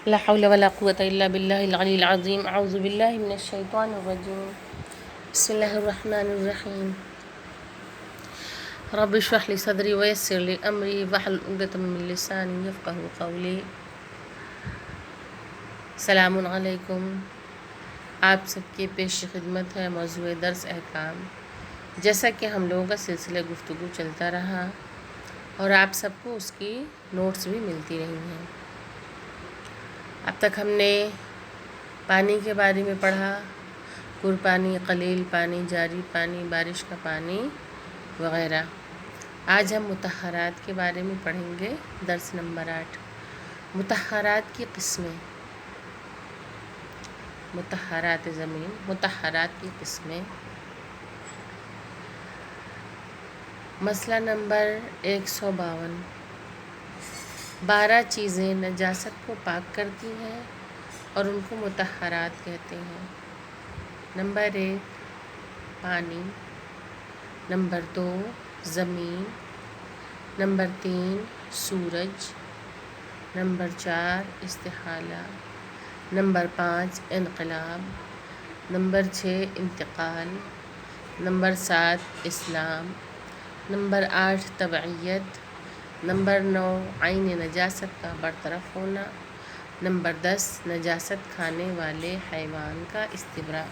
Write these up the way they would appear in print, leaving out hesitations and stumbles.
لا حول ولا قوة إلا بالله العلي العظيم. أعوذ بالله من الشيطان الرجيم. بسم الله الرحمن الرحيم. رب اشرح لي صدري ويسر لي أمري واحلل عقدة من لساني يفقهوا قولي. السلام علیکم. آپ سب کے پیش خدمت ہے موضوع درس احکام. جیسا کہ ہم لوگوں کا سلسلہ گفتگو چلتا رہا اور آپ سب کو اس کی نوٹس بھی ملتی رہی ہیں. اب تک ہم نے پانی کے بارے میں پڑھا، پر پانی، قلیل پانی، جاری پانی، بارش کا پانی وغیرہ. آج ہم مطہرات کے بارے میں پڑھیں گے. درس نمبر 8. مطہرات کی قسمیں. مطہرات زمین، مطہرات کی قسمیں. مسئلہ نمبر 152. 12 چیزیں نجاست کو پاک کرتی ہیں اور ان کو مطہرات کہتے ہیں. نمبر 1 پانی، نمبر 2 زمین، نمبر 3 سورج، نمبر 4 استحالہ، نمبر 5 انقلاب، نمبر 6 انتقال، نمبر 7 اسلام، نمبر 8 تبعیت، نمبر 9 عین نجاست کا برطرف ہونا، نمبر 10 نجاست کھانے والے حیوان کا استبراء،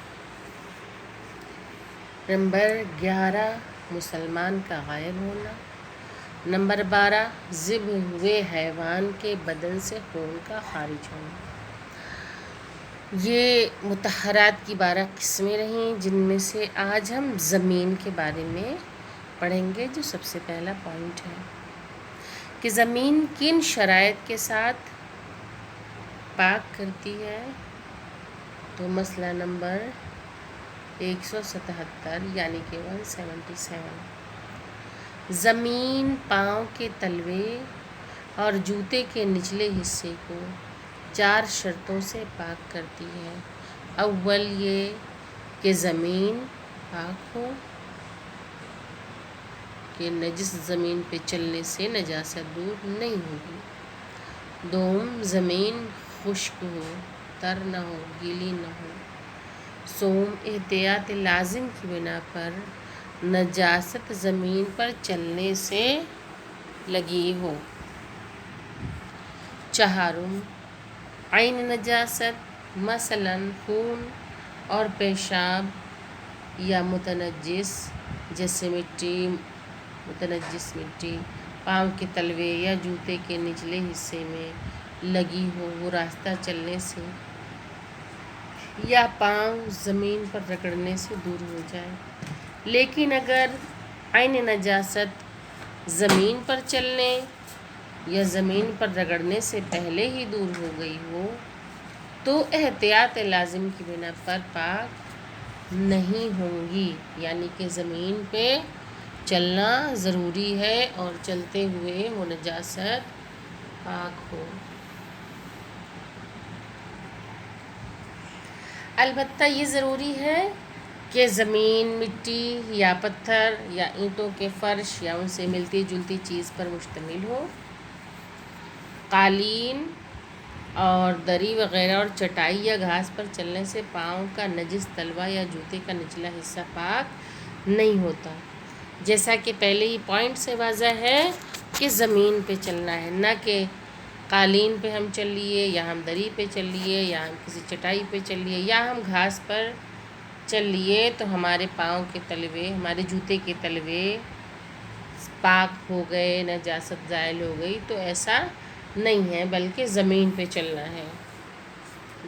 نمبر 11 مسلمان کا غائب ہونا، نمبر 12 ذبح ہوئے حیوان کے بدن سے خون کا خارج ہونا. یہ مطہرات کی 12 قسمیں رہیں، جن میں سے آج ہم زمین کے بارے میں پڑھیں گے. جو سب سے پہلا پوائنٹ ہے کہ زمین کن شرائط کے ساتھ پاک کرتی ہے. تو مسئلہ نمبر 177 یعنی کہ 177. زمین پاؤں کے تلوے اور جوتے کے نچلے حصے کو 4 شرطوں سے پاک کرتی ہے. اول یہ کہ زمین پاک ہو، کہ نجس زمین پہ چلنے سے نجاست دور نہیں ہوگی. دوم زمین خشک ہو، تر نہ ہو، گیلی نہ ہو. سوم احتیاط لازم کی بنا پر نجاست زمین پر چلنے سے لگی ہو. چہارم عین نجاست مثلاً خون اور پیشاب یا متنجس جیسے متنجس مٹی پاؤں کے تلوے یا جوتے کے نچلے حصے میں لگی ہو، وہ راستہ چلنے سے یا پاؤں زمین پر رگڑنے سے دور ہو جائے. لیکن اگر عین نجاست زمین پر چلنے یا زمین پر رگڑنے سے پہلے ہی دور ہو گئی ہو تو احتیاط لازم کی بنا پر پاک نہیں ہوں گی. یعنی کہ زمین پہ چلنا ضروری ہے اور چلتے ہوئے وہ نجاست پاک ہو. البتہ یہ ضروری ہے کہ زمین مٹی یا پتھر یا اینٹوں کے فرش یا ان سے ملتی جلتی چیز پر مشتمل ہو. قالین اور دری وغیرہ اور چٹائی یا گھاس پر چلنے سے پاؤں کا نجس تلوا یا جوتے کا نچلا حصہ پاک نہیں ہوتا. جیسا کہ پہلے ہی پوائنٹ سے واضح ہے کہ زمین پہ چلنا ہے، نہ کہ قالین پہ ہم چل لیے یا ہم دری پہ چل لیے یا ہم کسی چٹائی پہ چل لیے یا ہم گھاس پر چل لیے تو ہمارے پاؤں کے تلوے، ہمارے جوتے کے تلوے پاک ہو گئے، نجاست زائل ہو گئی. تو ایسا نہیں ہے، بلکہ زمین پہ چلنا ہے.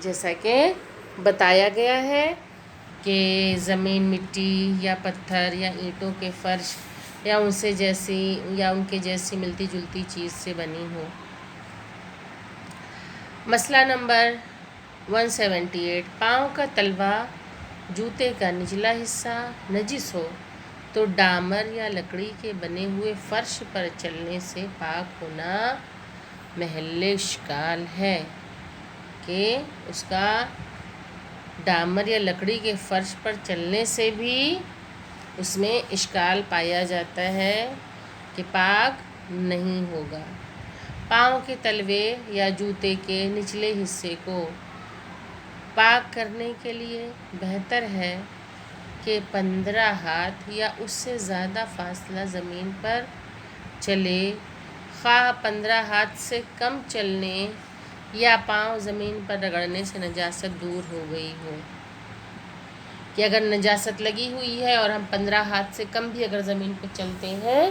جیسا کہ بتایا گیا ہے کہ زمین مٹی یا پتھر یا اینٹوں کے فرش یا ان کے جیسی ملتی جلتی چیز سے بنی ہو. مسئلہ نمبر 178. پاؤں کا تلوا جوتے کا نچلا حصہ نجس ہو تو ڈامر یا لکڑی کے بنے ہوئے فرش پر چلنے سے پاک ہونا محل اشکال ہے. کہ اس کا ڈامر یا لکڑی کے فرش پر چلنے سے بھی اس میں اشکال پایا جاتا ہے کہ پاک نہیں ہوگا. پاؤں کے تلوے یا جوتے کے نچلے حصے کو پاک کرنے کے لیے بہتر ہے کہ 15 ہاتھ یا اس سے زیادہ فاصلہ زمین پر چلے، خواہ 15 ہاتھ سے کم چلنے یا پاؤں زمین پر رگڑنے سے نجاست دور ہو گئی ہو۔ کہ اگر نجاست لگی ہوئی ہے اور ہم 15 ہاتھ سے کم بھی اگر زمین پہ چلتے ہیں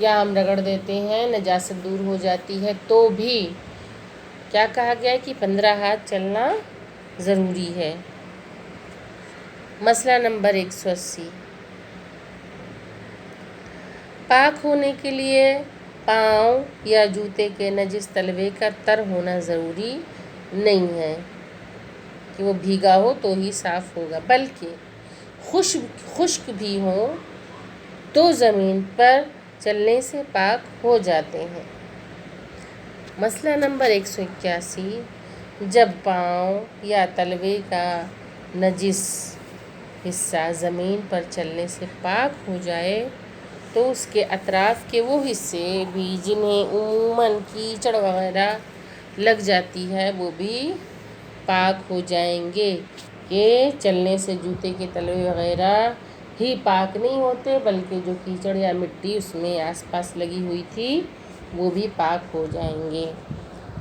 یا ہم رگڑ دیتے ہیں، نجاست دور ہو جاتی ہے، تو بھی کیا کہا گیا ہے کہ 15 ہاتھ چلنا ضروری ہے۔ مسئلہ نمبر 180، پاک ہونے کے لیے پاؤں یا جوتے کے نجس تلوے کا تر ہونا ضروری نہیں ہے کہ وہ بھیگا ہو تو ہی صاف ہوگا، بلکہ خشک بھی ہو تو زمین پر چلنے سے پاک ہو جاتے ہیں۔ مسئلہ نمبر 181، جب پاؤں یا تلوے کا نجس حصہ زمین پر چلنے سے پاک ہو جائے تو اس کے اطراف کے وہ حصے بھی جنہیں عموماً کیچڑ وغیرہ لگ جاتی ہے وہ بھی پاک ہو جائیں گے، کہ چلنے سے جوتے کے تلوے وغیرہ ہی پاک نہیں ہوتے بلکہ جو کیچڑ یا مٹی اس میں آس پاس لگی ہوئی تھی وہ بھی پاک ہو جائیں گے۔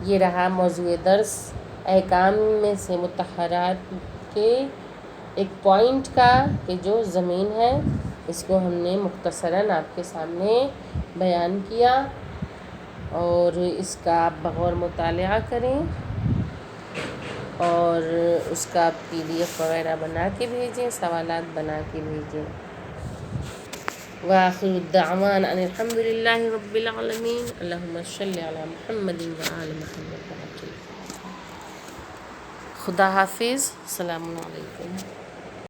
یہ رہا موضوع درس احکام میں سے مطہرات کے ایک پوائنٹ کا، کہ جو زمین ہے اس کو ہم نے مختصراً آپ کے سامنے بیان کیا، اور اس کا آپ بغور مطالعہ کریں اور اس کا PDF وغیرہ بنا کے بھیجیں، سوالات بنا کے بھیجیں۔ وآخر الدعوانا ان الحمد للہ رب العالمین، اللہم صلی علی محمد وآل محمد۔ خدا حافظ، السلام علیکم۔